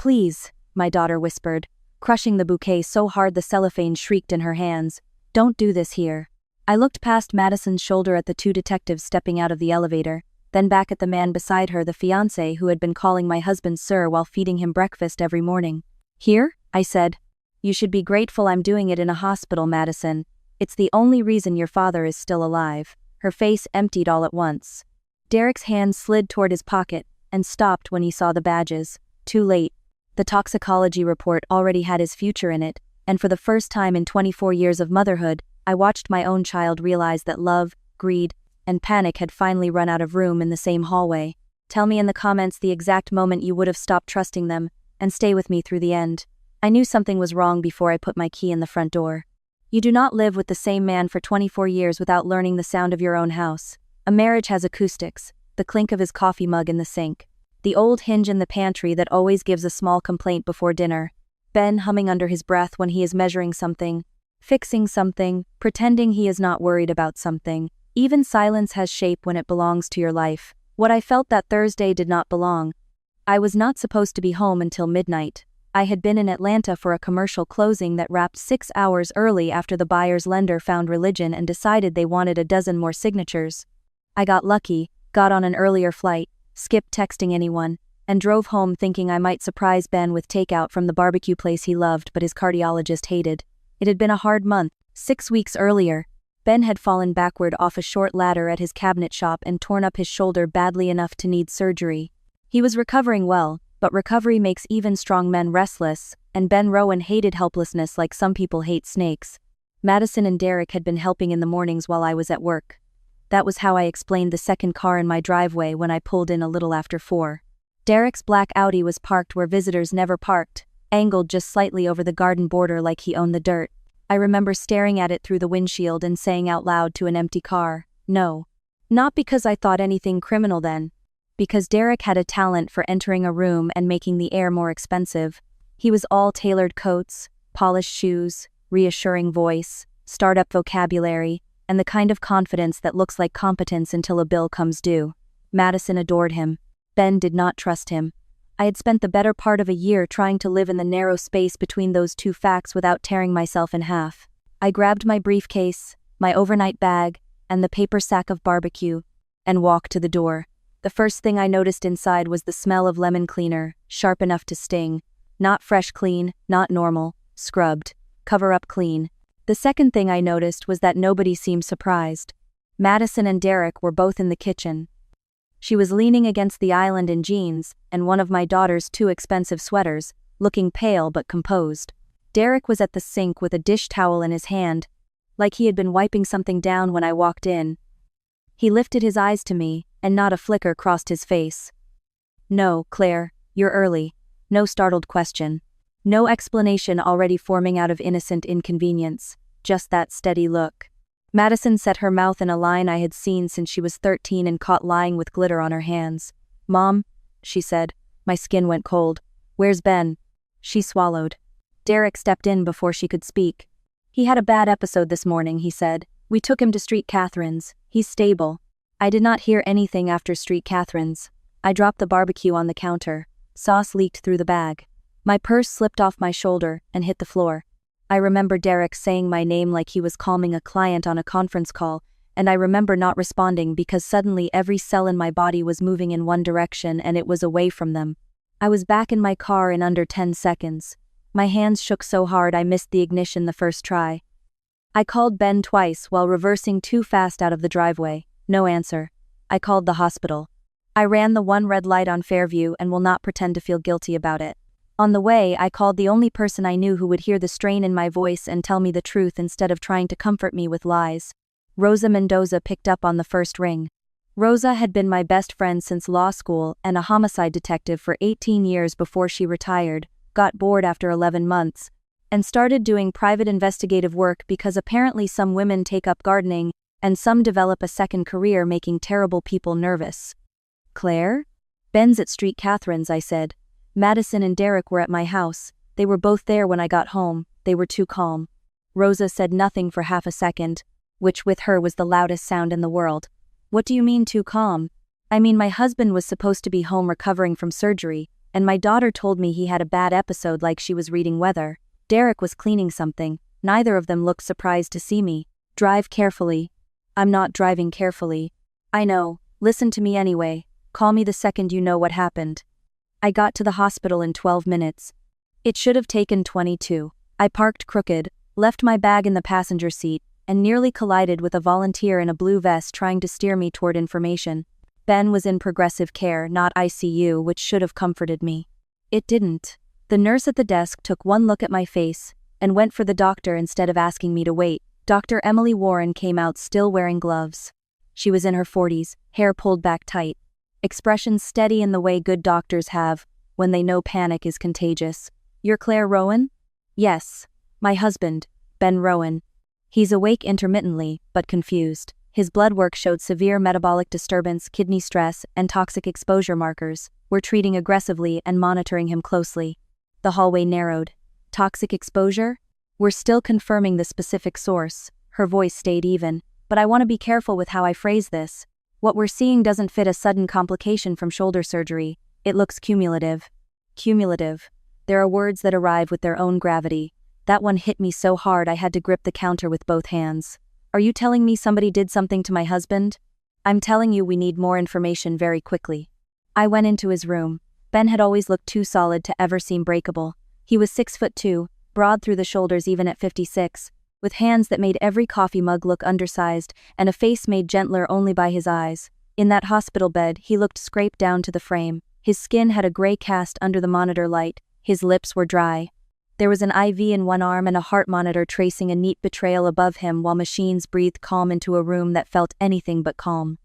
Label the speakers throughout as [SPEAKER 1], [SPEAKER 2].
[SPEAKER 1] Please, my daughter whispered, crushing the bouquet so hard the cellophane shrieked in her hands. Don't do this here. I looked past Madison's shoulder at the two detectives stepping out of the elevator, then back at the man beside her, the fiancé who had been calling my husband sir while feeding him breakfast every morning. Here? I said. You should be grateful I'm doing it in a hospital, Madison. It's the only reason your father is still alive. Her face emptied all at once. Derek's hand slid toward his pocket and stopped when he saw the badges. Too late. The toxicology report already had his future in it, and for the first time in 24 years of motherhood, I watched my own child realize that love, greed, and panic had finally run out of room in the same hallway. Tell me in the comments the exact moment you would have stopped trusting them, and stay with me through the end. I knew something was wrong before I put my key in the front door. You do not live with the same man for 24 years without learning the sound of your own house. A marriage has acoustics, the clink of his coffee mug in the sink, the old hinge in the pantry that always gives a small complaint before dinner, Ben humming under his breath when he is measuring something, fixing something, pretending he is not worried about something. Even silence has shape when it belongs to your life. What I felt that Thursday did not belong. I was not supposed to be home until midnight. I had been in Atlanta for a commercial closing that wrapped 6 hours early after the buyer's lender found religion and decided they wanted a dozen more signatures. I got lucky, got on an earlier flight, skipped texting anyone, and drove home thinking I might surprise Ben with takeout from the barbecue place he loved but his cardiologist hated. It had been a hard month. 6 weeks earlier, Ben had fallen backward off a short ladder at his cabinet shop and torn up his shoulder badly enough to need surgery. He was recovering well, but recovery makes even strong men restless, and Ben Rowan hated helplessness like some people hate snakes. Madison and Derek had been helping in the mornings while I was at work. That was how I explained the second car in my driveway when I pulled in a little after 4. Derek's black Audi was parked where visitors never parked, angled just slightly over the garden border like he owned the dirt. I remember staring at it through the windshield and saying out loud to an empty car, no. Not because I thought anything criminal then. Because Derek had a talent for entering a room and making the air more expensive. He was all tailored coats, polished shoes, reassuring voice, startup vocabulary, and the kind of confidence that looks like competence until a bill comes due. Madison adored him. Ben did not trust him. I had spent the better part of a year trying to live in the narrow space between those two facts without tearing myself in half. I grabbed my briefcase, my overnight bag, and the paper sack of barbecue, and walked to the door. The first thing I noticed inside was the smell of lemon cleaner, sharp enough to sting. Not fresh clean, not normal, scrubbed, cover-up clean. The second thing I noticed was that nobody seemed surprised. Madison and Derek were both in the kitchen. She was leaning against the island in jeans and one of my daughter's 2 expensive sweaters, looking pale but composed. Derek was at the sink with a dish towel in his hand, like he had been wiping something down when I walked in. He lifted his eyes to me, and not a flicker crossed his face. No, Claire, you're early. No startled question. No explanation already forming out of innocent inconvenience, just that steady look. Madison set her mouth in a line I had seen since she was 13 and caught lying with glitter on her hands. Mom, she said. My skin went cold. Where's Ben? She swallowed. Derek stepped in before she could speak. He had a bad episode this morning, he said. We took him to Street Catherine's. He's stable. I did not hear anything after Street Catherine's. I dropped the barbecue on the counter. Sauce leaked through the bag. My purse slipped off my shoulder and hit the floor. I remember Derek saying my name like he was calming a client on a conference call, and I remember not responding because suddenly every cell in my body was moving in one direction and it was away from them. I was back in my car in under 10 seconds. My hands shook so hard I missed the ignition the first try. I called Ben twice while reversing too fast out of the driveway. No answer. I called the hospital. I ran the one red light on Fairview and will not pretend to feel guilty about it. On the way, I called the only person I knew who would hear the strain in my voice and tell me the truth instead of trying to comfort me with lies. Rosa Mendoza picked up on the first ring. Rosa had been my best friend since law school and a homicide detective for 18 years before she retired, got bored after 11 months, and started doing private investigative work because apparently some women take up gardening and some develop a second career making terrible people nervous. Claire? Ben's at Street Catherine's, I said. Madison and Derek were at my house. They were both there when I got home. They were too calm. Rosa said nothing for half a second, which with her was the loudest sound in the world. What do you mean too calm? I mean my husband was supposed to be home recovering from surgery, and my daughter told me he had a bad episode like she was reading weather. Derek was cleaning something. Neither of them looked surprised to see me. Drive carefully. I'm not driving carefully. I know. Listen to me anyway. Call me the second you know what happened. I got to the hospital in 12 minutes. It should have taken 22. I parked crooked, left my bag in the passenger seat, and nearly collided with a volunteer in a blue vest trying to steer me toward information. Ben was in progressive care, not ICU, which should have comforted me. It didn't. The nurse at the desk took one look at my face and went for the doctor instead of asking me to wait. Dr. Emily Warren came out still wearing gloves. She was in her 40s, hair pulled back tight. Expression steady in the way good doctors have when they know panic is contagious. You're Claire Rowan? Yes. My husband, Ben Rowan. He's awake intermittently, but confused. His blood work showed severe metabolic disturbance, kidney stress, and toxic exposure markers. We're treating aggressively and monitoring him closely. The hallway narrowed. Toxic exposure? We're still confirming the specific source. Her voice stayed even, but I want to be careful with how I phrase this. What we're seeing doesn't fit a sudden complication from shoulder surgery. It looks cumulative. Cumulative. There are words that arrive with their own gravity. That one hit me so hard I had to grip the counter with both hands. Are you telling me somebody did something to my husband? I'm telling you we need more information very quickly. I went into his room. Ben had always looked too solid to ever seem breakable. He was 6'2", broad through the shoulders even at 56, with hands that made every coffee mug look undersized and a face made gentler only by his eyes. In that hospital bed, he looked scraped down to the frame. His skin had a gray cast under the monitor light. His lips were dry. There was an IV in one arm and a heart monitor tracing a neat betrayal above him while machines breathed calm into a room that felt anything but calm.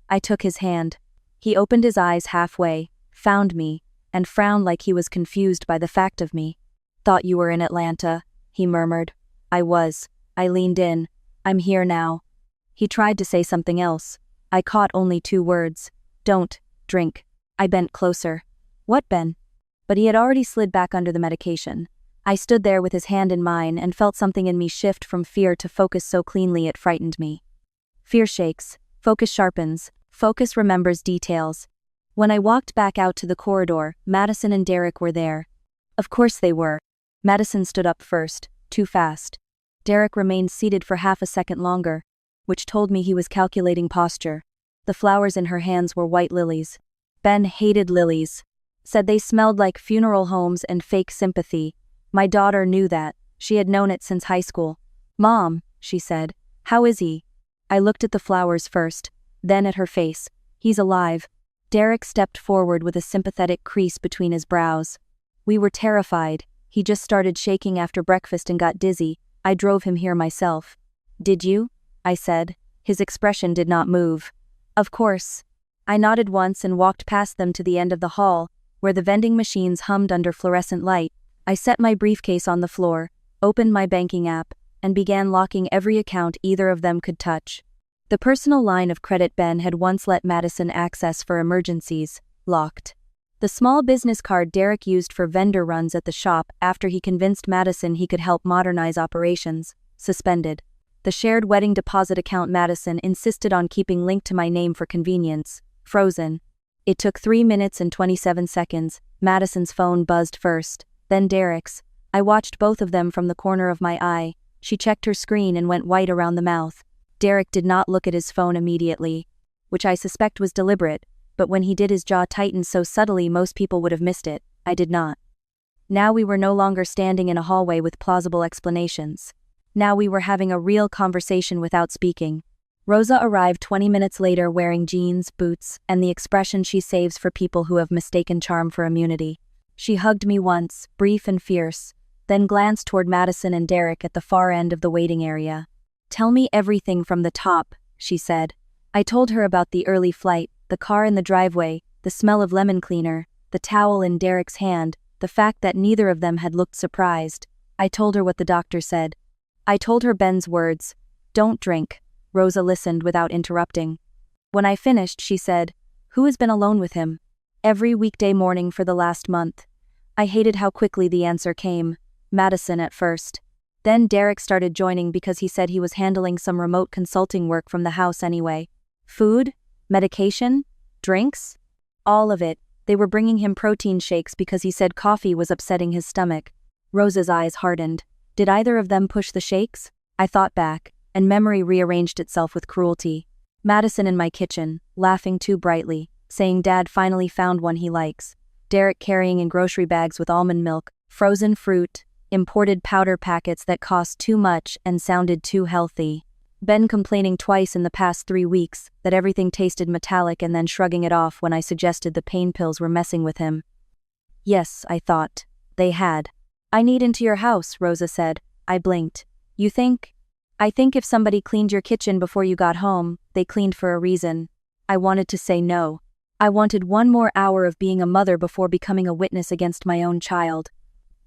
[SPEAKER 1] I took his hand. He opened his eyes halfway, found me, and frowned like he was confused by the fact of me. Thought you were in Atlanta, he murmured. I was. I leaned in. I'm here now. He tried to say something else. I caught only 2 words. Don't drink. I bent closer. What, Ben? But he had already slid back under the medication. I stood there with his hand in mine and felt something in me shift from fear to focus so cleanly it frightened me. Fear shakes. Focus sharpens. Focus remembers details. When I walked back out to the corridor, Madison and Derek were there. Of course they were. Madison stood up first, too fast. Derek remained seated for half a second longer, which told me he was calculating posture. The flowers in her hands were white lilies. Ben hated lilies. Said they smelled like funeral homes and fake sympathy. My daughter knew that. She had known it since high school. Mom, she said, how is he? I looked at the flowers first, then at her face. He's alive. Derek stepped forward with a sympathetic crease between his brows. We were terrified. He just started shaking after breakfast and got dizzy. I drove him here myself. Did you? I said. His expression did not move. Of course. I nodded once and walked past them to the end of the hall, where the vending machines hummed under fluorescent light. I set my briefcase on the floor, opened my banking app, and began locking every account either of them could touch. The personal line of credit Ben had once let Madison access for emergencies, locked. The small business card Derek used for vendor runs at the shop after he convinced Madison he could help modernize operations, suspended. The shared wedding deposit account Madison insisted on keeping linked to my name for convenience, frozen. It took 3 minutes and 27 seconds. Madison's phone buzzed first, then Derek's. I watched both of them from the corner of my eye. She checked her screen and went white around the mouth. Derek did not look at his phone immediately, which I suspect was deliberate, but when he did his jaw tighten so subtly most people would have missed it. I did not. Now we were no longer standing in a hallway with plausible explanations. Now we were having a real conversation without speaking. Rosa arrived 20 minutes later wearing jeans, boots, and the expression she saves for people who have mistaken charm for immunity. She hugged me once, brief and fierce, then glanced toward Madison and Derek at the far end of the waiting area. Tell me everything from the top, she said. I told her about the early flight, the car in the driveway, the smell of lemon cleaner, the towel in Derek's hand, the fact that neither of them had looked surprised. I told her what the doctor said. I told her Ben's words. Don't drink. Rosa listened without interrupting. When I finished, she said, Who has been alone with him? Every weekday morning for the last month. I hated how quickly the answer came. Madison at first. Then Derek started joining because he said he was handling some remote consulting work from the house anyway. Food? Medication? Drinks? All of it. They were bringing him protein shakes because he said coffee was upsetting his stomach. Rosa's eyes hardened. Did either of them push the shakes? I thought back, and memory rearranged itself with cruelty. Madison in my kitchen, laughing too brightly, saying Dad finally found one he likes. Derek carrying in grocery bags with almond milk, frozen fruit, imported powder packets that cost too much and sounded too healthy. Ben complaining twice in the past 3 weeks that everything tasted metallic and then shrugging it off when I suggested the pain pills were messing with him. Yes, I thought. They had. I need into your house, Rosa said. I blinked. You think? I think if somebody cleaned your kitchen before you got home, they cleaned for a reason. I wanted to say no. I wanted 1 more hour of being a mother before becoming a witness against my own child.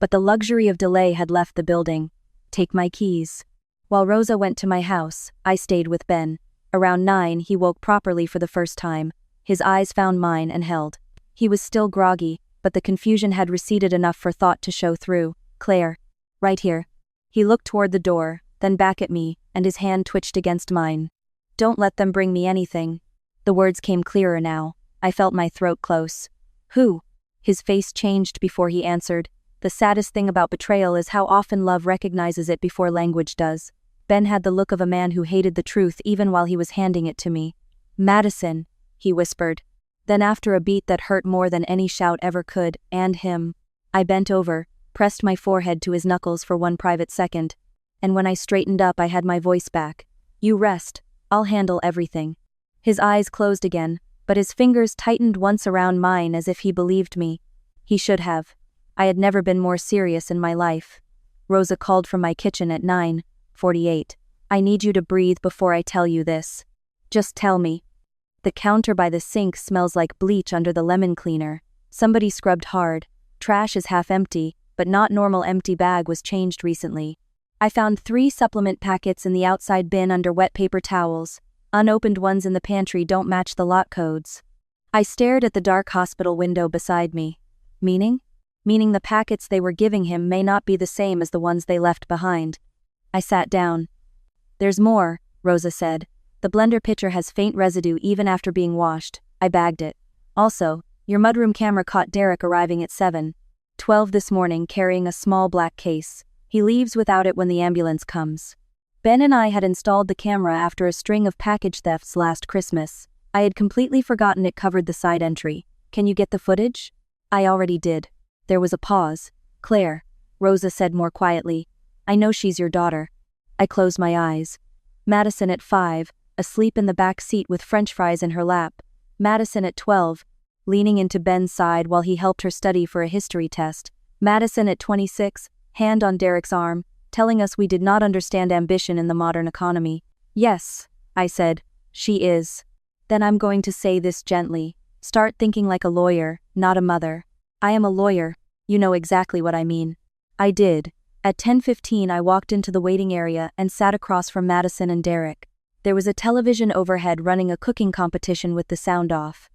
[SPEAKER 1] But the luxury of delay had left the building. Take my keys. While Rosa went to my house, I stayed with Ben. Around 9, he woke properly for the first time. His eyes found mine and held. He was still groggy, but the confusion had receded enough for thought to show through. Claire. Right here. He looked toward the door, then back at me, and his hand twitched against mine. Don't let them bring me anything. The words came clearer now. I felt my throat close. Who? His face changed before he answered. The saddest thing about betrayal is how often love recognizes it before language does. Ben had the look of a man who hated the truth even while he was handing it to me. Madison, he whispered. Then after a beat that hurt more than any shout ever could, and him. I bent over, pressed my forehead to his knuckles for 1 private second. And when I straightened up I had my voice back. You rest, I'll handle everything. His eyes closed again, but his fingers tightened once around mine as if he believed me. He should have. I had never been more serious in my life. Rosa called from my kitchen at 9:48. I need you to breathe before I tell you this. Just tell me. The counter by the sink smells like bleach under the lemon cleaner. Somebody scrubbed hard. Trash is half empty, but not normal empty bag was changed recently. I found 3 supplement packets in the outside bin under wet paper towels. Unopened ones in the pantry don't match the lot codes. I stared at the dark hospital window beside me. Meaning? Meaning the packets they were giving him may not be the same as the ones they left behind. I sat down. There's more, Rosa said. The blender pitcher has faint residue even after being washed. I bagged it. Also, your mudroom camera caught Derek arriving at 7:12 this morning carrying a small black case. He leaves without it when the ambulance comes. Ben and I had installed the camera after a string of package thefts last Christmas. I had completely forgotten it covered the side entry. Can you get the footage? I already did. There was a pause. Claire, Rosa said more quietly. I know she's your daughter. I closed my eyes. Madison at 5, asleep in the back seat with French fries in her lap. Madison at 12, leaning into Ben's side while he helped her study for a history test. Madison at 26, hand on Derek's arm, telling us we did not understand ambition in the modern economy. Yes, I said, she is. Then I'm going to say this gently. Start thinking like a lawyer, not a mother. I am a lawyer. You know exactly what I mean. I did. At 10:15 I walked into the waiting area and sat across from Madison and Derek. There was a television overhead running a cooking competition with the sound off.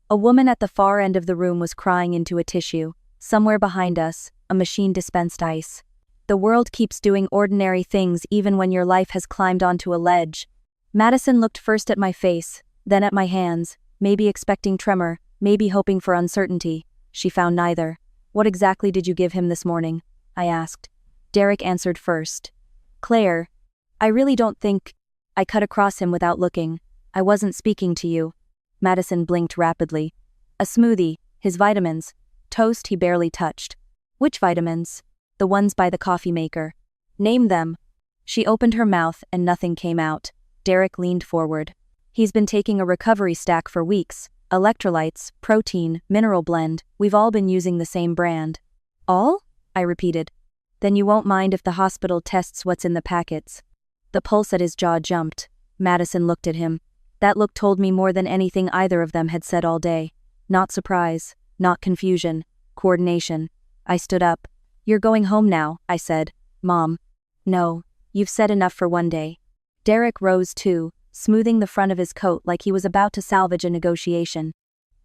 [SPEAKER 1] A woman at the far end of the room was crying into a tissue. Somewhere behind us, a machine dispensed ice. The world keeps doing ordinary things even when your life has climbed onto a ledge. Madison looked first at my face, then at my hands, maybe expecting tremor, maybe hoping for uncertainty. She found neither. What exactly did you give him this morning? I asked. Derek answered first. Claire, I really don't think... I cut across him without looking. I wasn't speaking to you. Madison blinked rapidly. A smoothie, his vitamins. Toast he barely touched. Which vitamins? The ones by the coffee maker. Name them. She opened her mouth and nothing came out. Derek leaned forward. He's been taking a recovery stack for weeks. Electrolytes, protein, mineral blend. We've all been using the same brand. All? I repeated. Then you won't mind if the hospital tests what's in the packets. The pulse at his jaw jumped. Madison looked at him. That look told me more than anything either of them had said all day. Not surprise, not confusion, coordination. I stood up. You're going home now, I said. Mom. No, you've said enough for one day. Derek rose too, smoothing the front of his coat like he was about to salvage a negotiation.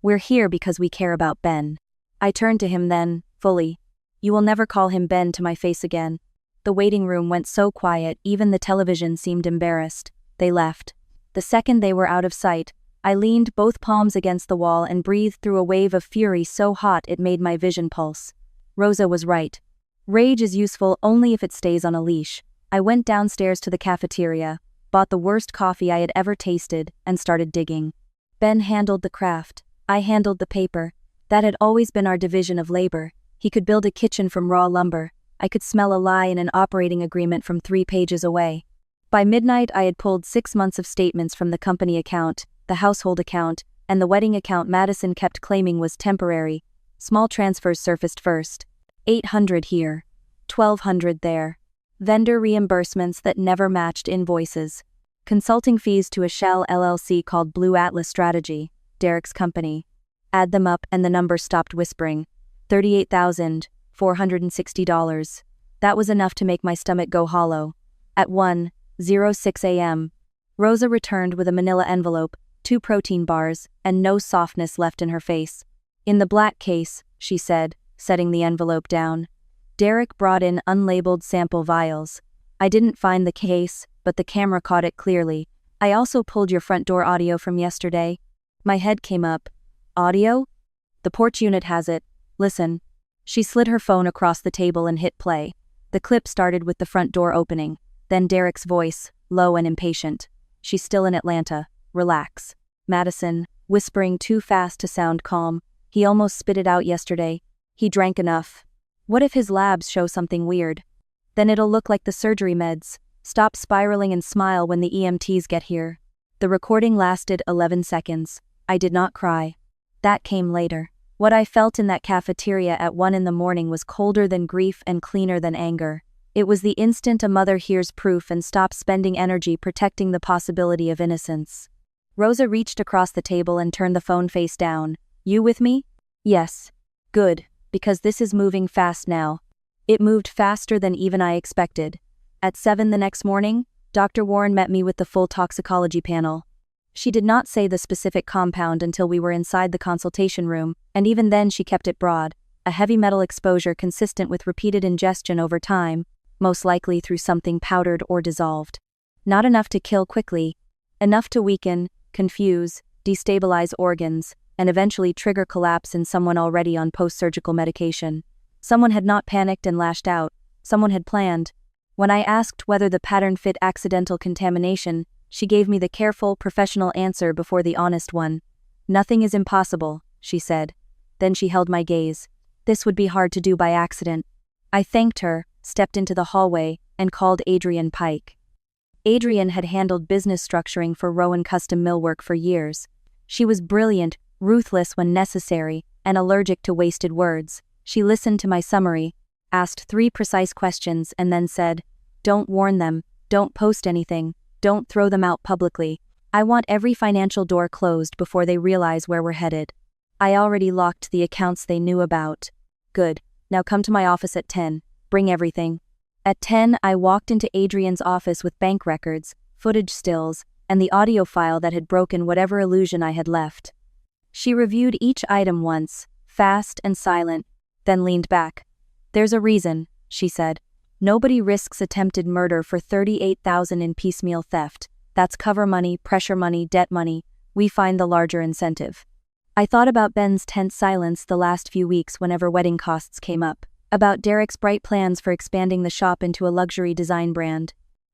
[SPEAKER 1] We're here because we care about Ben. I turned to him then, fully. You will never call him Ben to my face again. The waiting room went so quiet, even the television seemed embarrassed. They left. The second they were out of sight, I leaned both palms against the wall and breathed through a wave of fury so hot it made my vision pulse. Rosa was right. Rage is useful only if it stays on a leash. I went downstairs to the cafeteria, bought the worst coffee I had ever tasted, and started digging. Ben handled the craft. I handled the paper. That had always been our division of labor. He could build a kitchen from raw lumber. I could smell a lie in an operating agreement from 3 pages away. By midnight, I had pulled 6 months of statements from the company account, the household account, and the wedding account Madison kept claiming was temporary. Small transfers surfaced first. $800 here. $1,200 there. Vendor reimbursements that never matched invoices. Consulting fees to a shell LLC called Blue Atlas Strategy, Derek's company. Add them up and the number stopped whispering. $38,460. That was enough to make my stomach go hollow. At 1:06 a.m., Rosa returned with a manila envelope, 2 protein bars, and no softness left in her face. In the black case, she said, setting the envelope down. Derek brought in unlabeled sample vials. I didn't find the case, but the camera caught it clearly. I also pulled your front door audio from yesterday. My head came up. Audio? The porch unit has it. Listen. She slid her phone across the table and hit play. The clip started with the front door opening, then Derek's voice, low and impatient. She's still in Atlanta. Relax. Madison, whispering too fast to sound calm. He almost spit it out yesterday. He drank enough. What if his labs show something weird? Then it'll look like the surgery meds. Stop spiraling and smile when the EMTs get here. The recording lasted 11 seconds. I did not cry. That came later. What I felt in that cafeteria at 1 in the morning was colder than grief and cleaner than anger. It was the instant a mother hears proof and stops spending energy protecting the possibility of innocence. Rosa reached across the table and turned the phone face down. You with me? Yes. Good, because this is moving fast now. It moved faster than even I expected. At 7 the next morning, Dr. Warren met me with the full toxicology panel. She did not say the specific compound until we were inside the consultation room, and even then she kept it broad. A heavy metal exposure consistent with repeated ingestion over time, most likely through something powdered or dissolved. Not enough to kill quickly, enough to weaken, confuse, destabilize organs, and eventually trigger collapse in someone already on post-surgical medication. Someone had not panicked and lashed out. Someone had planned. When I asked whether the pattern fit accidental contamination, she gave me the careful, professional answer before the honest one. Nothing is impossible, she said. Then she held my gaze. This would be hard to do by accident. I thanked her, stepped into the hallway, and called Adrian Pike. Adrian had handled business structuring for Rowan Custom Millwork for years. She was brilliant, ruthless when necessary, and allergic to wasted words. She listened to my summary, asked 3 precise questions, and then said, "Don't warn them, don't post anything, don't throw them out publicly. I want every financial door closed before they realize where we're headed. I already locked the accounts they knew about." Good. Now come to my office at 10. Bring everything. At 10, I walked into Adrian's office with bank records, footage stills, and the audio file that had broken whatever illusion I had left. She reviewed each item once, fast and silent, then leaned back. "There's a reason," she said. "Nobody risks attempted murder for $38,000 in piecemeal theft. That's cover money, pressure money, debt money. We find the larger incentive." I thought about Ben's tense silence the last few weeks whenever wedding costs came up. About Derek's bright plans for expanding the shop into a luxury design brand.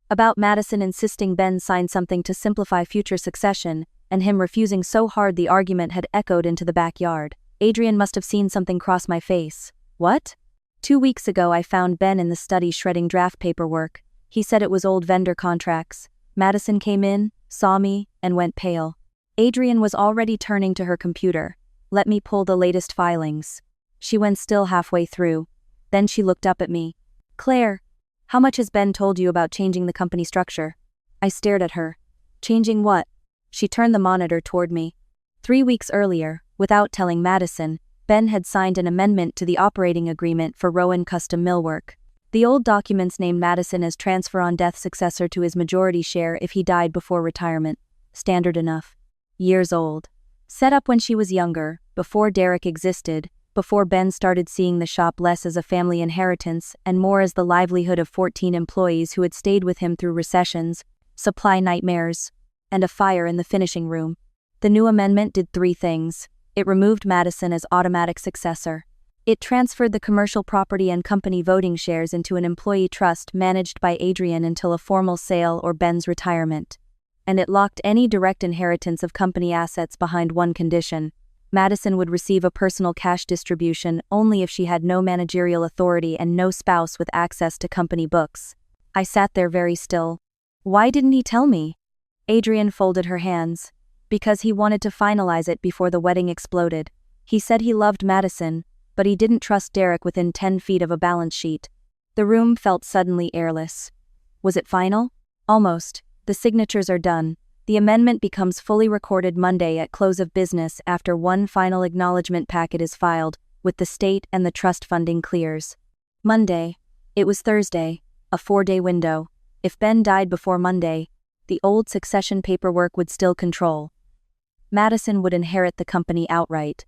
[SPEAKER 1] About Madison insisting Ben sign something to simplify future succession, and him refusing so hard the argument had echoed into the backyard. Adrian must have seen something cross my face. What? 2 weeks ago I found Ben in the study shredding draft paperwork. He said it was old vendor contracts. Madison came in, saw me, and went pale. Adrian was already turning to her computer. "Let me pull the latest filings." She went still halfway through. Then she looked up at me. "Claire, how much has Ben told you about changing the company structure?" I stared at her. "Changing what?" She turned the monitor toward me. 3 weeks earlier, without telling Madison, Ben had signed an amendment to the operating agreement for Rowan Custom Millwork. The old documents named Madison as transfer-on-death successor to his majority share if he died before retirement. Standard enough. Years old. Set up when she was younger, before Derek existed, before Ben started seeing the shop less as a family inheritance and more as the livelihood of 14 employees who had stayed with him through recessions, supply nightmares, and a fire in the finishing room. The new amendment did three things. It removed Madison as automatic successor. It transferred the commercial property and company voting shares into an employee trust managed by Adrian until a formal sale or Ben's retirement. And it locked any direct inheritance of company assets behind one condition. Madison would receive a personal cash distribution only if she had no managerial authority and no spouse with access to company books. I sat there very still. Why didn't he tell me? Adrian folded her hands. Because he wanted to finalize it before the wedding exploded. He said he loved Madison, but he didn't trust Derek within 10 feet of a balance sheet. The room felt suddenly airless. Was it final? Almost. The signatures are done. The amendment becomes fully recorded Monday at close of business after one final acknowledgement packet is filed, with the state and the trust funding clears. Monday. It was Thursday, a 4-day window. If Ben died before Monday, the old succession paperwork would still control. Madison would inherit the company outright.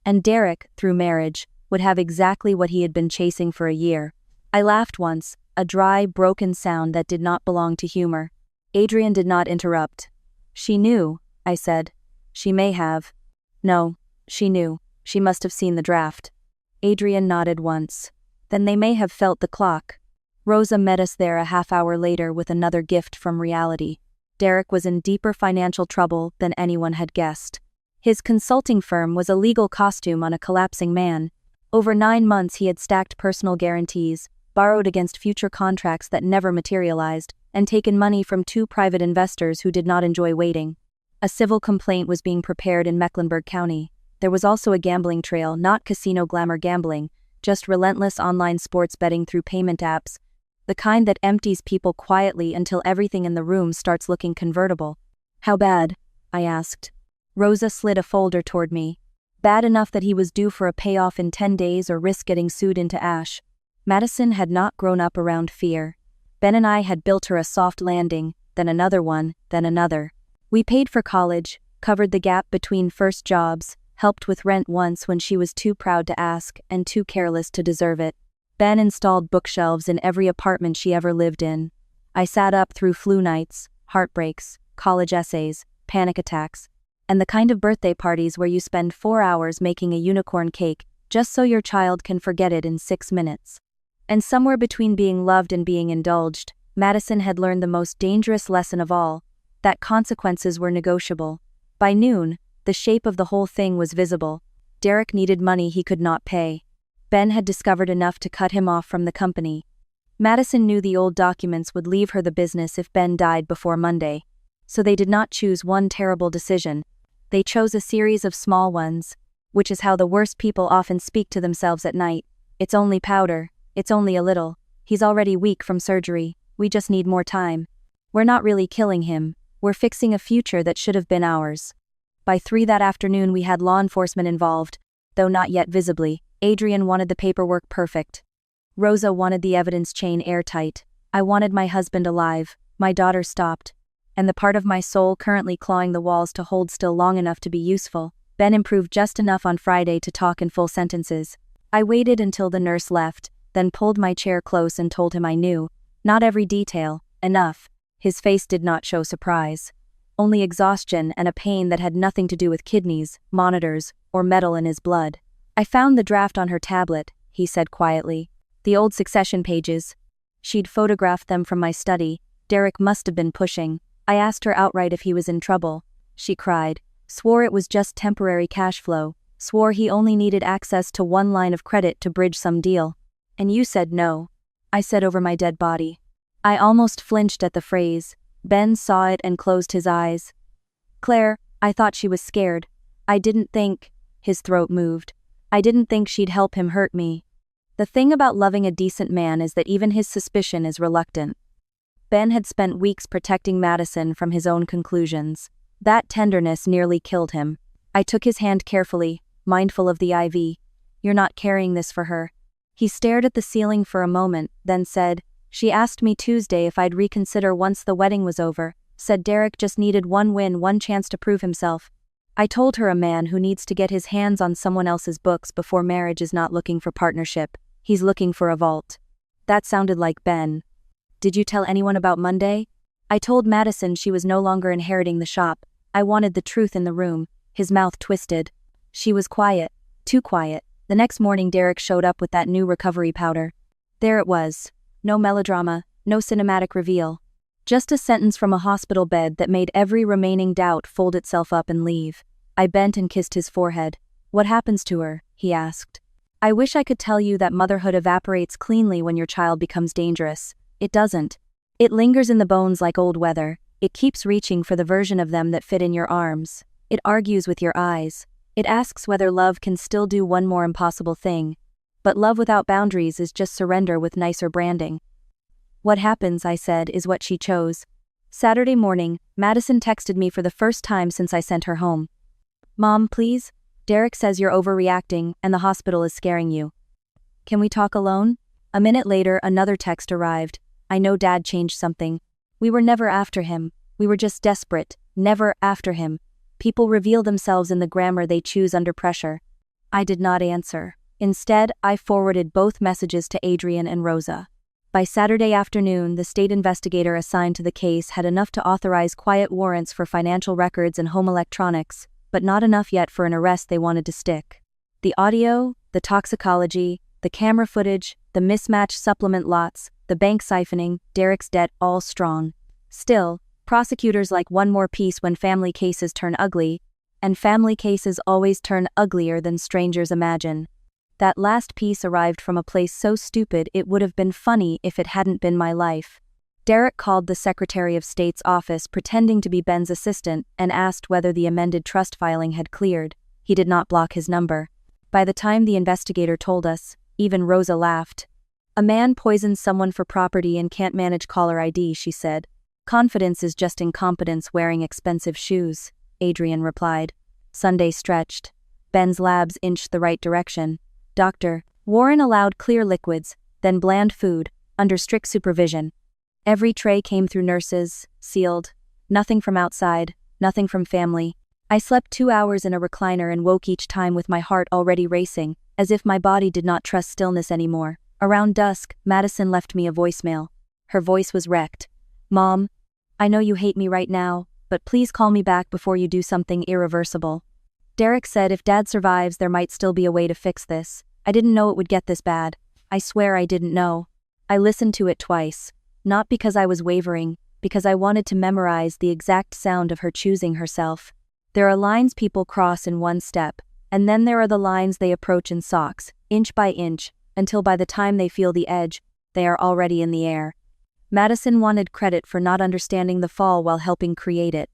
[SPEAKER 1] And Derek, through marriage, would have exactly what he had been chasing for a year. I laughed once, a dry, broken sound that did not belong to humor. Adrian did not interrupt. She knew, I said. She may have. No, she knew. She must have seen the draft. Adrian nodded once. Then they may have felt the clock. Rosa met us there a half-hour later with another gift from reality. Derek was in deeper financial trouble than anyone had guessed. His consulting firm was a legal costume on a collapsing man. Over 9 months he had stacked personal guarantees, borrowed against future contracts that never materialized, and taken money from 2 private investors who did not enjoy waiting. A civil complaint was being prepared in Mecklenburg County. There was also a gambling trail, not casino glamour gambling, just relentless online sports betting through payment apps, the kind that empties people quietly until everything in the room starts looking convertible. How bad? I asked. Rosa slid a folder toward me. Bad enough that he was due for a payoff in 10 days or risk getting sued into ash. Madison had not grown up around fear. Ben and I had built her a soft landing, then another one, then another. We paid for college, covered the gap between first jobs, helped with rent once when she was too proud to ask and too careless to deserve it. Ben installed bookshelves in every apartment she ever lived in. I sat up through flu nights, heartbreaks, college essays, panic attacks, and the kind of birthday parties where you spend 4 hours making a unicorn cake just so your child can forget it in 6 minutes. And somewhere between being loved and being indulged, Madison had learned the most dangerous lesson of all, that consequences were negotiable. By noon, the shape of the whole thing was visible. Derek needed money he could not pay. Ben had discovered enough to cut him off from the company. Madison knew the old documents would leave her the business if Ben died before Monday. So they did not choose one terrible decision. They chose a series of small ones, which is how the worst people often speak to themselves at night. It's only powder. It's only a little. He's already weak from surgery. We just need more time. We're not really killing him. We're fixing a future that should have been ours. By 3 that afternoon we had law enforcement involved, though not yet visibly. Adrian wanted the paperwork perfect. Rosa wanted the evidence chain airtight. I wanted my husband alive. My daughter stopped. And the part of my soul currently clawing the walls to hold still long enough to be useful. Ben improved just enough on Friday to talk in full sentences. I waited until the nurse left, then pulled my chair close and told him I knew. Not every detail, enough. His face did not show surprise. Only exhaustion and a pain that had nothing to do with kidneys, monitors, or metal in his blood. I found the draft on her tablet, he said quietly. The old succession pages. She'd photographed them from my study. Derek must have been pushing. I asked her outright if he was in trouble. She cried. Swore it was just temporary cash flow. Swore he only needed access to 1 line of credit to bridge some deal. And you said no. I said over my dead body. I almost flinched at the phrase. Ben saw it and closed his eyes. Claire, I thought she was scared. I didn't think. His throat moved. I didn't think she'd help him hurt me. The thing about loving a decent man is that even his suspicion is reluctant. Ben had spent weeks protecting Madison from his own conclusions. That tenderness nearly killed him. I took his hand carefully, mindful of the IV. You're not carrying this for her. He stared at the ceiling for a moment, then said, She asked me Tuesday if I'd reconsider once the wedding was over, said Derek just needed 1 win, 1 chance to prove himself. I told her a man who needs to get his hands on someone else's books before marriage is not looking for partnership. He's looking for a vault. That sounded like Ben. Did you tell anyone about Monday? I told Madison she was no longer inheriting the shop. I wanted the truth in the room. His mouth twisted. She was quiet. Too quiet. The next morning Derek showed up with that new recovery powder. There it was. No melodrama, no cinematic reveal. Just a sentence from a hospital bed that made every remaining doubt fold itself up and leave. I bent and kissed his forehead. "What happens to her?" he asked. "I wish I could tell you that motherhood evaporates cleanly when your child becomes dangerous. It doesn't. It lingers in the bones like old weather. It keeps reaching for the version of them that fit in your arms. It argues with your eyes. It asks whether love can still do one more impossible thing. But love without boundaries is just surrender with nicer branding." "What happens," I said, "is what she chose." Saturday morning, Madison texted me for the first time since I sent her home. "Mom, please? Derek says you're overreacting and the hospital is scaring you. Can we talk alone?" A minute later, another text arrived. "I know Dad changed something. We were never after him. We were just desperate. Never after him. People reveal themselves in the grammar they choose under pressure." I did not answer. Instead, I forwarded both messages to Adrian and Rosa. By Saturday afternoon, the state investigator assigned to the case had enough to authorize quiet warrants for financial records and home electronics, but not enough yet for an arrest they wanted to stick. The audio, the toxicology, the camera footage, the mismatched supplement lots, the bank siphoning, Derek's debt, all strong. Still, prosecutors like one more piece when family cases turn ugly, and family cases always turn uglier than strangers imagine. That last piece arrived from a place so stupid it would have been funny if it hadn't been my life. Derek called the Secretary of State's office pretending to be Ben's assistant and asked whether the amended trust filing had cleared. He did not block his number. By the time the investigator told us, even Rosa laughed. "A man poisons someone for property and can't manage caller ID," she said. "Confidence is just incompetence wearing expensive shoes," Adrian replied. Sunday stretched. Ben's labs inched the right direction. Dr. Warren allowed clear liquids, then bland food, under strict supervision. Every tray came through nurses, sealed. Nothing from outside, nothing from family. I slept 2 hours in a recliner and woke each time with my heart already racing, as if my body did not trust stillness anymore. Around dusk, Madison left me a voicemail. Her voice was wrecked. "Mom, I know you hate me right now, but please call me back before you do something irreversible. Derek said if Dad survives there might still be a way to fix this. I didn't know it would get this bad. I swear I didn't know." I listened to it twice. Not because I was wavering, because I wanted to memorize the exact sound of her choosing herself. There are lines people cross in one step, and then there are the lines they approach in socks, inch by inch, until by the time they feel the edge, they are already in the air. Madison wanted credit for not understanding the fall while helping create it.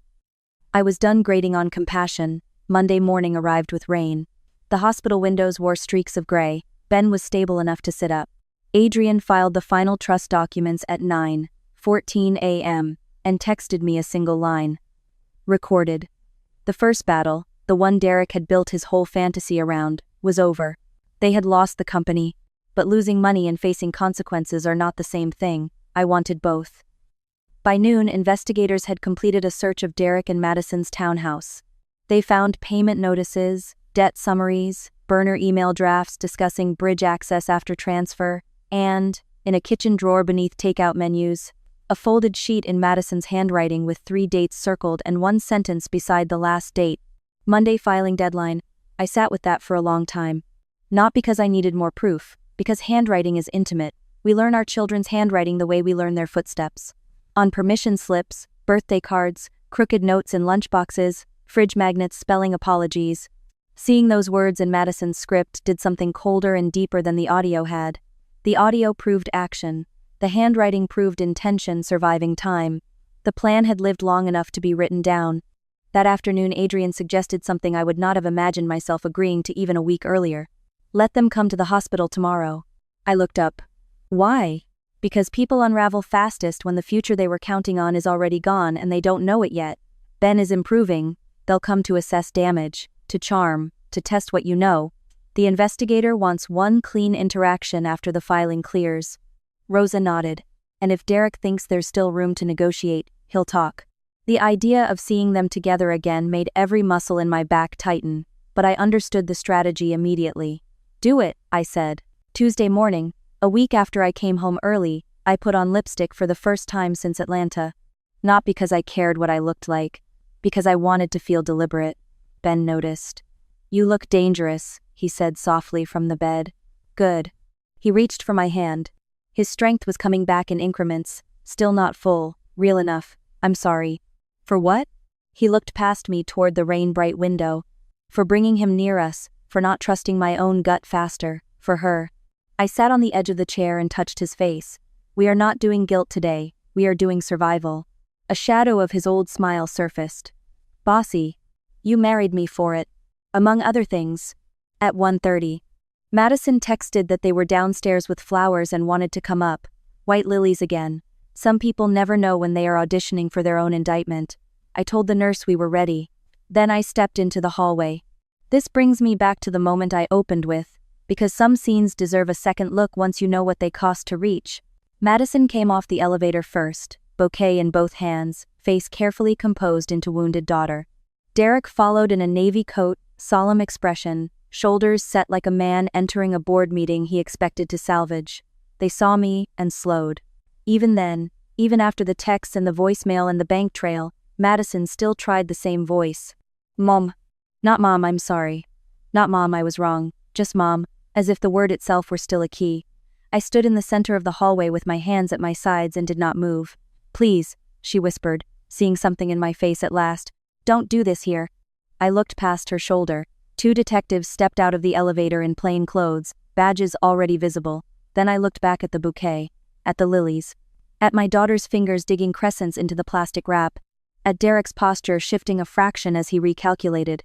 [SPEAKER 1] I was done grading on compassion. Monday morning arrived with rain. The hospital windows wore streaks of gray. Ben was stable enough to sit up. Adrian filed the final trust documents at 9:14 a.m. and texted me a single line. Recorded. The first battle, the one Derek had built his whole fantasy around, was over. They had lost the company. But losing money and facing consequences are not the same thing. I wanted both. By noon, investigators had completed a search of Derek and Madison's townhouse. They found payment notices, debt summaries, burner email drafts discussing bridge access after transfer, and, in a kitchen drawer beneath takeout menus, a folded sheet in Madison's handwriting with 3 dates circled and one sentence beside the last date. Monday filing deadline. I sat with that for a long time. Not because I needed more proof, because handwriting is intimate. We learn our children's handwriting the way we learn their footsteps. On permission slips, birthday cards, crooked notes in lunchboxes, fridge magnets spelling apologies. Seeing those words in Madison's script did something colder and deeper than the audio had. The audio proved action. The handwriting proved intention surviving time. The plan had lived long enough to be written down. That afternoon Adrian suggested something I would not have imagined myself agreeing to even a week earlier. "Let them come to the hospital tomorrow." I looked up. "Why?" "Because people unravel fastest when the future they were counting on is already gone and they don't know it yet. Ben is improving. They'll come to assess damage, to charm, to test what you know. The investigator wants one clean interaction after the filing clears." Rosa nodded. "And if Derek thinks there's still room to negotiate, he'll talk." The idea of seeing them together again made every muscle in my back tighten, but I understood the strategy immediately. "Do it," I said. Tuesday morning, a week after I came home early, I put on lipstick for the first time since Atlanta. Not because I cared what I looked like. Because I wanted to feel deliberate. Ben noticed. You look dangerous, he said softly from the bed. Good. He reached for my hand. His strength was coming back in increments, still not full, real enough. I'm sorry. For what? He looked past me toward the rain-bright window. For bringing him near us, for not trusting my own gut faster, for her. I sat on the edge of the chair and touched his face. We are not doing guilt today, we are doing survival. A shadow of his old smile surfaced. Bossy. You married me for it. Among other things. At 1:30. Madison texted that they were downstairs with flowers and wanted to come up. White lilies again. Some people never know when they are auditioning for their own indictment. I told the nurse we were ready. Then I stepped into the hallway. This brings me back to the moment I opened with, because some scenes deserve a second look once you know what they cost to reach. Madison came off the elevator first, bouquet in both hands, face carefully composed into wounded daughter. Derek followed in a navy coat, solemn expression, shoulders set like a man entering a board meeting he expected to salvage. They saw me and slowed. Even then, even after the texts and the voicemail and the bank trail, Madison still tried the same voice. Mom. Not Mom, I'm sorry. Not Mom, I was wrong. Just Mom, as if the word itself were still a key. I stood in the center of the hallway with my hands at my sides and did not move. Please, she whispered, seeing something in my face at last. Don't do this here. I looked past her shoulder. 2 detectives stepped out of the elevator in plain clothes, badges already visible. Then I looked back at the bouquet, at the lilies, at my daughter's fingers digging crescents into the plastic wrap, at Derek's posture shifting a fraction as he recalculated.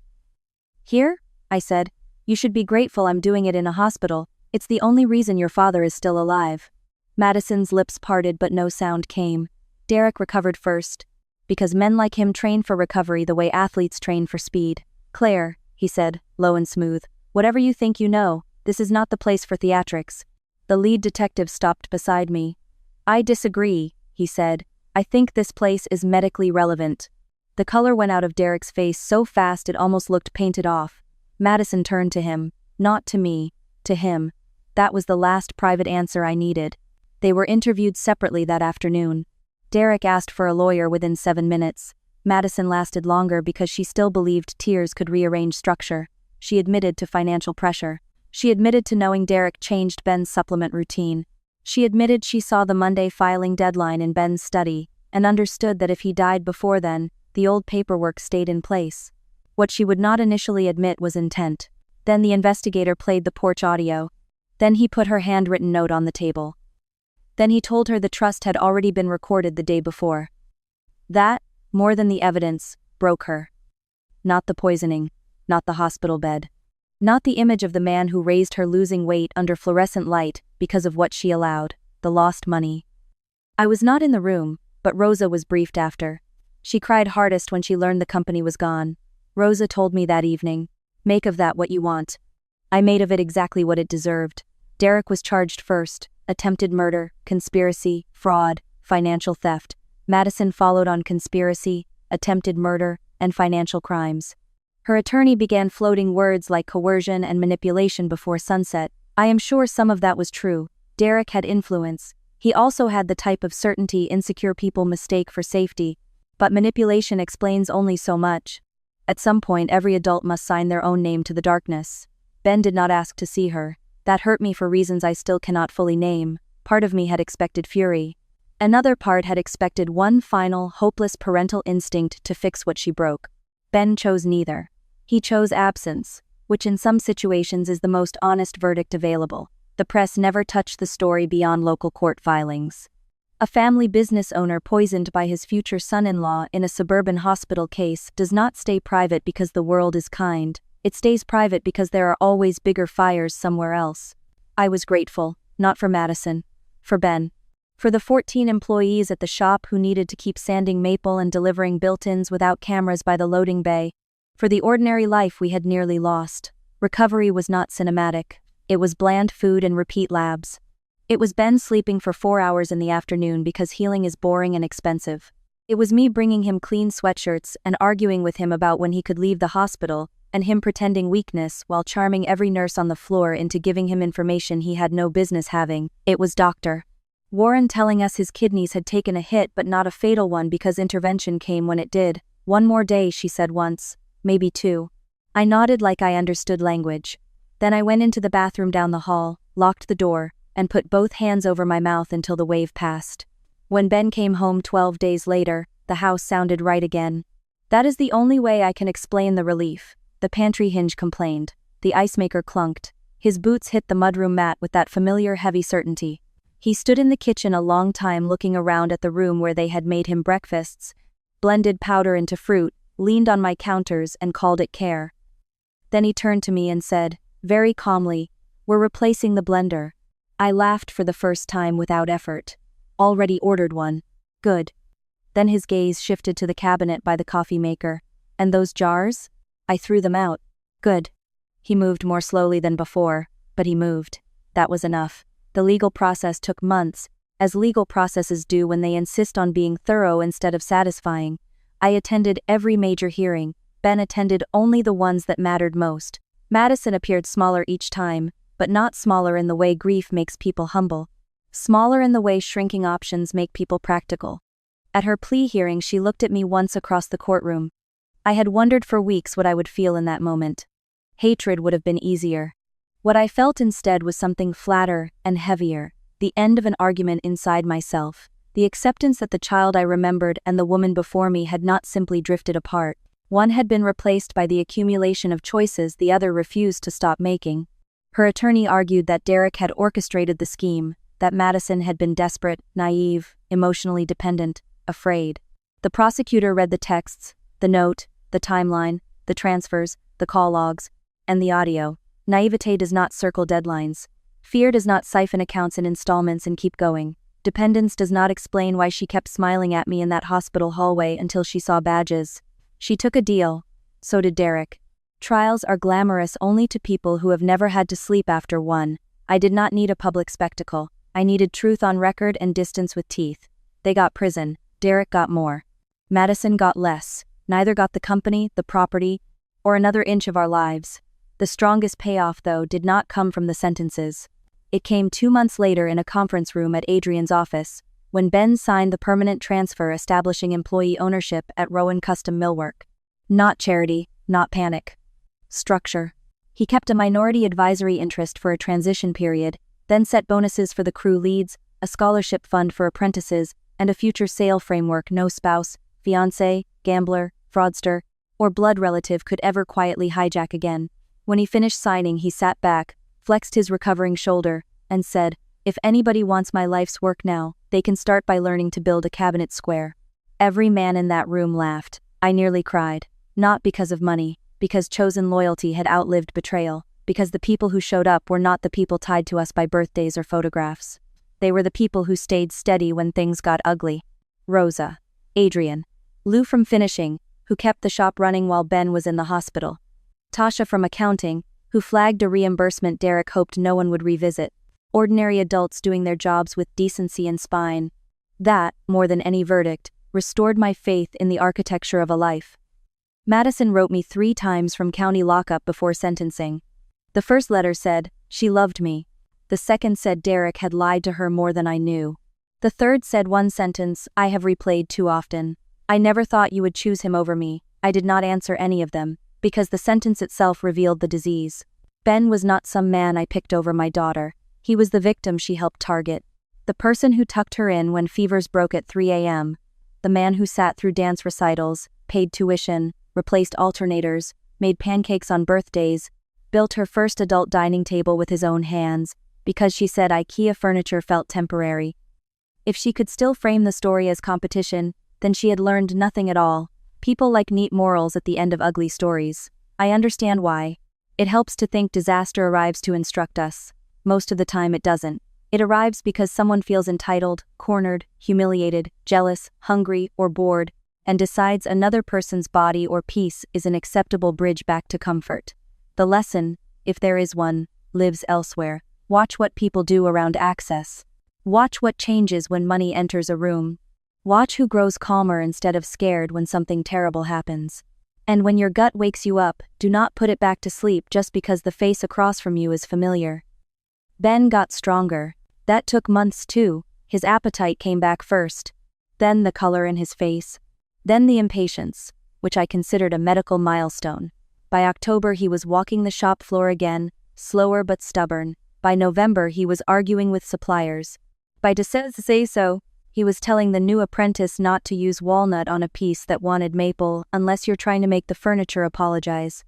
[SPEAKER 1] Here? I said. You should be grateful I'm doing it in a hospital. It's the only reason your father is still alive. Madison's lips parted but no sound came. Derek recovered first. Because men like him train for recovery the way athletes train for speed. Claire, he said, low and smooth, whatever you think you know, this is not the place for theatrics. The lead detective stopped beside me. I disagree, he said. I think this place is medically relevant. The color went out of Derek's face so fast it almost looked painted off. Madison turned to him. Not to me. To him. That was the last private answer I needed. They were interviewed separately that afternoon. Derek asked for a lawyer within 7 minutes. Madison lasted longer because she still believed tears could rearrange structure. She admitted to financial pressure. She admitted to knowing Derek changed Ben's supplement routine. She admitted she saw the Monday filing deadline in Ben's study, and understood that if he died before then, the old paperwork stayed in place. What she would not initially admit was intent. Then the investigator played the porch audio. Then he put her handwritten note on the table. Then he told her the trust had already been recorded the day before. That, more than the evidence, broke her. Not the poisoning, not the hospital bed. Not the image of the man who raised her losing weight under fluorescent light because of what she allowed, the lost money. I was not in the room, but Rosa was briefed after. She cried hardest when she learned the company was gone. Rosa told me that evening, make of that what you want. I made of it exactly what it deserved. Derek was charged first, attempted murder, conspiracy, fraud, financial theft. Madison followed on conspiracy, attempted murder, and financial crimes. Her attorney began floating words like coercion and manipulation before sunset. I am sure some of that was true. Derek had influence. He also had the type of certainty insecure people mistake for safety. But manipulation explains only so much. At some point every adult must sign their own name to the darkness. Ben did not ask to see her. That hurt me for reasons I still cannot fully name. Part of me had expected fury. Another part had expected one final, hopeless parental instinct to fix what she broke. Ben chose neither. He chose absence, which in some situations is the most honest verdict available. The press never touched the story beyond local court filings. A family business owner poisoned by his future son-in-law in a suburban hospital case does not stay private because the world is kind. It stays private because there are always bigger fires somewhere else. I was grateful, not for Madison, for Ben. For the 14 employees at the shop who needed to keep sanding maple and delivering built-ins without cameras by the loading bay. For the ordinary life we had nearly lost. Recovery was not cinematic. It was bland food and repeat labs. It was Ben sleeping for 4 hours in the afternoon because healing is boring and expensive. It was me bringing him clean sweatshirts and arguing with him about when he could leave the hospital, and him pretending weakness while charming every nurse on the floor into giving him information he had no business having. It was Dr. Warren telling us his kidneys had taken a hit but not a fatal one because intervention came when it did. "One more day," she said once, maybe two. I nodded like I understood language. Then I went into the bathroom down the hall, locked the door, and put both hands over my mouth until the wave passed. When Ben came home 12 days later, the house sounded right again. That is the only way I can explain the relief. The pantry hinge complained. The ice maker clunked. His boots hit the mudroom mat with that familiar heavy certainty. He stood in the kitchen a long time looking around at the room where they had made him breakfasts, blended powder into fruit, leaned on my counters and called it care. Then he turned to me and said, very calmly, "We're replacing the blender." I laughed for the first time without effort. "Already ordered one." "Good." Then his gaze shifted to the cabinet by the coffee maker. "And those jars?" "I threw them out." "Good." He moved more slowly than before, but he moved. That was enough. The legal process took months, as legal processes do when they insist on being thorough instead of satisfying. I attended every major hearing. Ben attended only the ones that mattered most. Madison appeared smaller each time, but not smaller in the way grief makes people humble. Smaller in the way shrinking options make people practical. At her plea hearing, she looked at me once across the courtroom. I had wondered for weeks what I would feel in that moment. Hatred would have been easier. What I felt instead was something flatter and heavier, the end of an argument inside myself, the acceptance that the child I remembered and the woman before me had not simply drifted apart. One had been replaced by the accumulation of choices the other refused to stop making. Her attorney argued that Derek had orchestrated the scheme, that Madison had been desperate, naive, emotionally dependent, afraid. The prosecutor read the texts, the note, the timeline, the transfers, the call logs, and the audio. Naivete does not circle deadlines. Fear does not siphon accounts in installments and keep going. Dependence does not explain why she kept smiling at me in that hospital hallway until she saw badges. She took a deal. So did Derek. Trials are glamorous only to people who have never had to sleep after one. I did not need a public spectacle. I needed truth on record and distance with teeth. They got prison. Derek got more. Madison got less. Neither got the company, the property, or another inch of our lives. The strongest payoff, though, did not come from the sentences. It came 2 months later in a conference room at Adrian's office, when Ben signed the permanent transfer establishing employee ownership at Rowan Custom Millwork. Not charity, not panic. Structure. He kept a minority advisory interest for a transition period, then set bonuses for the crew leads, a scholarship fund for apprentices, and a future sale framework no spouse, fiancé, gambler, fraudster, or blood relative could ever quietly hijack again. When he finished signing, he sat back, flexed his recovering shoulder, and said, "If anybody wants my life's work now, they can start by learning to build a cabinet square." Every man in that room laughed. I nearly cried. Not because of money, because chosen loyalty had outlived betrayal, because the people who showed up were not the people tied to us by birthdays or photographs. They were the people who stayed steady when things got ugly. Rosa. Adrian. Lou from finishing, who kept the shop running while Ben was in the hospital. Tasha from accounting, who flagged a reimbursement Derek hoped no one would revisit. Ordinary adults doing their jobs with decency and spine. That, more than any verdict, restored my faith in the architecture of a life. Madison wrote me 3 times from county lockup before sentencing. The first letter said, "She loved me." The second said Derek had lied to her more than I knew. The third said one sentence, "I have replayed too often. I never thought you would choose him over me." I did not answer any of them, because the sentence itself revealed the disease. Ben was not some man I picked over my daughter. He was the victim she helped target. The person who tucked her in when fevers broke at 3 a.m. The man who sat through dance recitals, paid tuition, replaced alternators, made pancakes on birthdays, built her first adult dining table with his own hands, because she said IKEA furniture felt temporary. If she could still frame the story as competition, then she had learned nothing at all. People like neat morals at the end of ugly stories. I understand why. It helps to think disaster arrives to instruct us. Most of the time it doesn't. It arrives because someone feels entitled, cornered, humiliated, jealous, hungry, or bored, and decides another person's body or peace is an acceptable bridge back to comfort. The lesson, if there is one, lives elsewhere. Watch what people do around access. Watch what changes when money enters a room. Watch who grows calmer instead of scared when something terrible happens. And when your gut wakes you up, do not put it back to sleep just because the face across from you is familiar. Ben got stronger. That took months too. His appetite came back first. Then the color in his face. Then the impatience. which I considered a medical milestone. By October he was walking the shop floor again, slower but stubborn. By November he was arguing with suppliers. By December he was telling the new apprentice not to use walnut on a piece that wanted maple unless you're trying to make the furniture apologize.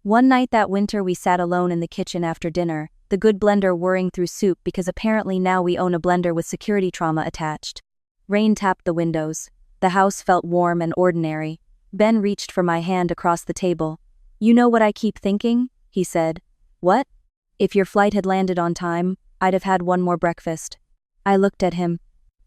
[SPEAKER 1] One night that winter we sat alone in the kitchen after dinner, the good blender whirring through soup because apparently now we own a blender with security trauma attached. Rain tapped the windows. The house felt warm and ordinary. Ben reached for my hand across the table. "You know what I keep thinking?" he said. "What?" "If your flight had landed on time, I'd have had one more breakfast." I looked at him.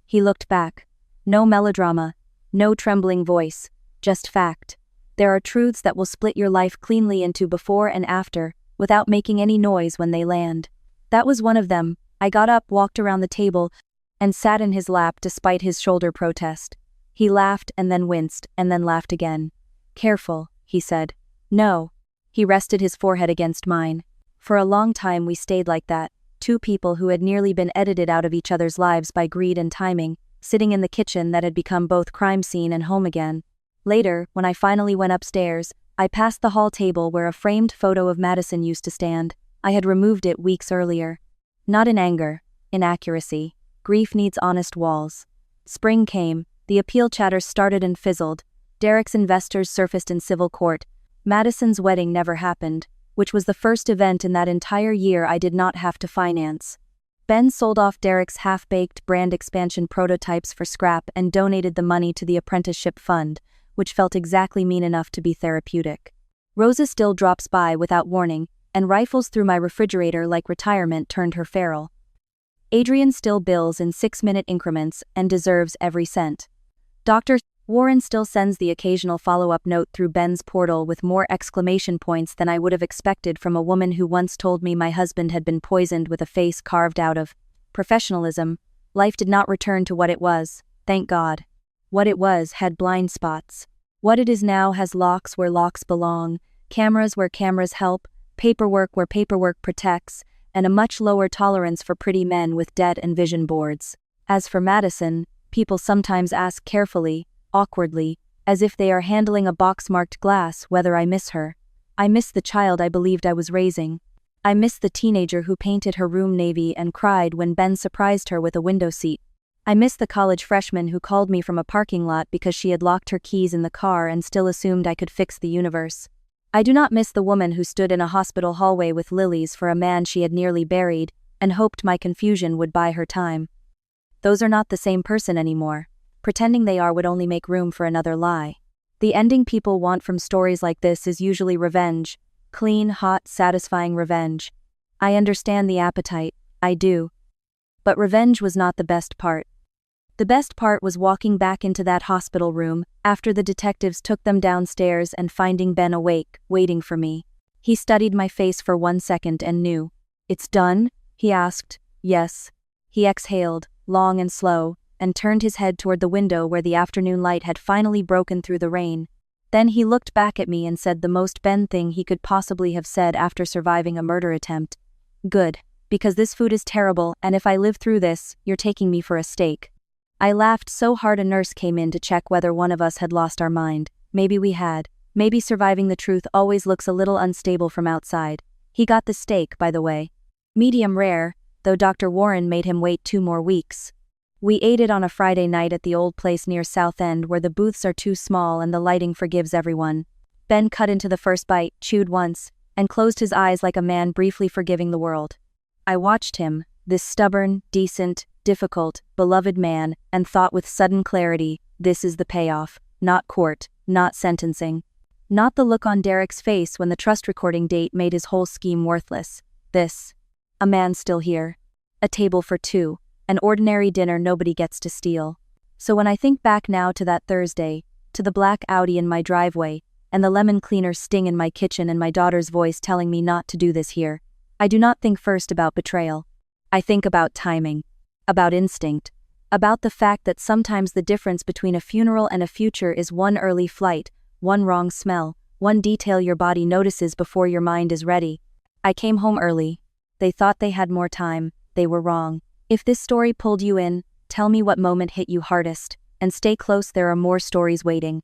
[SPEAKER 1] He looked back. No melodrama, no trembling voice, just fact. There are truths that will split your life cleanly into before and after, without making any noise when they land. That was one of them. I got up, walked around the table, and sat in his lap despite his shoulder protest. He laughed and then winced and then laughed again. "Careful," he said. "No." He rested his forehead against mine. For a long time we stayed like that. Two people who had nearly been edited out of each other's lives by greed and timing, sitting in the kitchen that had become both crime scene and home again. Later, when I finally went upstairs, I passed the hall table where a framed photo of Madison used to stand. I had removed it weeks earlier. Not in anger, in accuracy. Grief needs honest walls. Spring came, the appeal chatter started and fizzled. Derek's investors surfaced in civil court. Madison's wedding never happened, which was the first event in that entire year I did not have to finance. Ben sold off Derek's half-baked brand expansion prototypes for scrap and donated the money to the apprenticeship fund, which felt exactly mean enough to be therapeutic. Rosa still drops by without warning, and rifles through my refrigerator like retirement turned her feral. Adrian still bills in 6-minute increments and deserves every cent. Dr. Warren still sends the occasional follow-up note through Ben's portal with more exclamation points than I would have expected from a woman who once told me my husband had been poisoned with a face carved out of professionalism. Life did not return to what it was, thank God. What it was had blind spots. What it is now has locks where locks belong, cameras where cameras help, paperwork where paperwork protects, and a much lower tolerance for pretty men with debt and vision boards. As for Madison, people sometimes ask carefully, awkwardly, as if they are handling a box-marked glass, whether I miss her. I miss the child I believed I was raising. I miss the teenager who painted her room navy and cried when Ben surprised her with a window seat. I miss the college freshman who called me from a parking lot because she had locked her keys in the car and still assumed I could fix the universe. I do not miss the woman who stood in a hospital hallway with lilies for a man she had nearly buried and hoped my confusion would buy her time. Those are not the same person anymore. Pretending they are would only make room for another lie. The ending people want from stories like this is usually revenge. Clean, hot, satisfying revenge. I understand the appetite, I do. But revenge was not the best part. The best part was walking back into that hospital room, after the detectives took them downstairs and finding Ben awake, waiting for me. He studied my face for 1 second and knew. "It's done?" he asked. "Yes." He exhaled, long and slow, and turned his head toward the window where the afternoon light had finally broken through the rain. Then he looked back at me and said the most Ben thing he could possibly have said after surviving a murder attempt. "Good, because this food is terrible, and if I live through this, you're taking me for a steak." I laughed so hard a nurse came in to check whether one of us had lost our mind. Maybe we had. Maybe surviving the truth always looks a little unstable from outside. He got the steak, by the way. Medium rare, though Dr. Warren made him wait 2 more weeks. We ate it on a Friday night at the old place near South End where the booths are too small and the lighting forgives everyone. Ben cut into the first bite, chewed once, and closed his eyes like a man briefly forgiving the world. I watched him, this stubborn, decent, difficult, beloved man, and thought with sudden clarity, this is the payoff, not court, not sentencing. Not the look on Derek's face when the trust recording date made his whole scheme worthless. This. A man still here. A table for 2. An ordinary dinner nobody gets to steal. So when I think back now to that Thursday, to the black Audi in my driveway, and the lemon cleaner sting in my kitchen and my daughter's voice telling me not to do this here, I do not think first about betrayal. I think about timing. About instinct. About the fact that sometimes the difference between a funeral and a future is one early flight, one wrong smell, one detail your body notices before your mind is ready. I came home early. They thought they had more time. They were wrong. If this story pulled you in, tell me what moment hit you hardest, and stay close, there are more stories waiting.